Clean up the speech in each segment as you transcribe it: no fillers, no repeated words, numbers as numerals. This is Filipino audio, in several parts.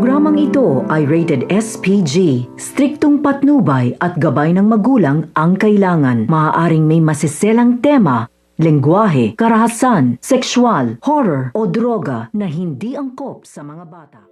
Programang ito ay rated SPG. Striktong patnubay at gabay ng magulang ang kailangan. Maaaring may masiselang tema, lengguwahe, karahasan, sexual, horror o droga na hindi angkop sa mga bata.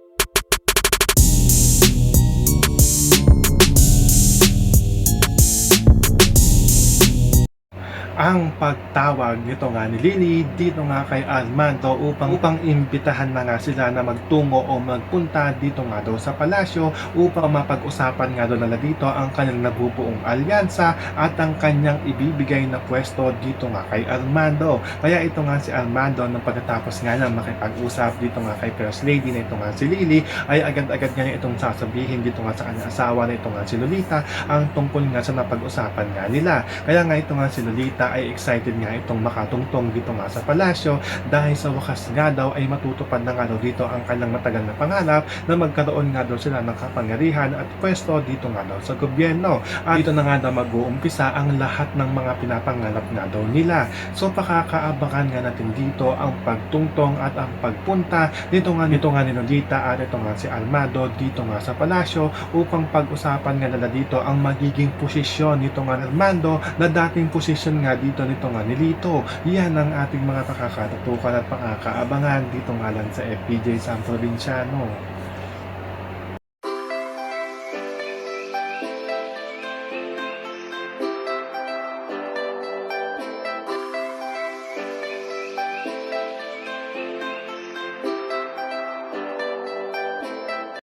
Ang pagtawag nito nga ni Lily dito nga kay Armando upang imbitahan na nga sila na magtungo o magpunta dito nga daw sa palasyo upang mapag-usapan nga daw nila dito ang kanilang nabubuong alyansa at ang kanyang ibibigay na pwesto dito nga kay Armando. Kaya ito nga si Armando nang pagkatapos nga na makipag-usap dito nga kay First Lady na ito nga si Lily ay agad-agad nga itong sasabihin dito nga sa kanyang asawa na ito nga si Lolita ang tungkol nga sa napag-usapan nga nila. Kaya nga ito nga si Lolita ay excited nga itong makatungtong dito nga sa palasyo dahil sa wakas nga daw ay matutupad na nga daw dito ang kanilang matagal na pangarap na magkaroon nga daw sila ng kapangyarihan at pwesto dito nga daw sa gobyerno. At dito na nga daw mag-uumpisa ang lahat ng mga pinapangarap nga daw nila. So pakakaabangan nga natin dito ang pagtungtong at ang pagpunta dito nga ni Lolita at ito nga si Armando dito nga sa palasyo upang pag-usapan nga nila dito ang magiging posisyon nito nga Armando na dating posisyon nga dito nito nga ni Lito. Yan ang ating mga pakakatutukan at pakakaabangan dito nga lang sa FPJ San Provinciano.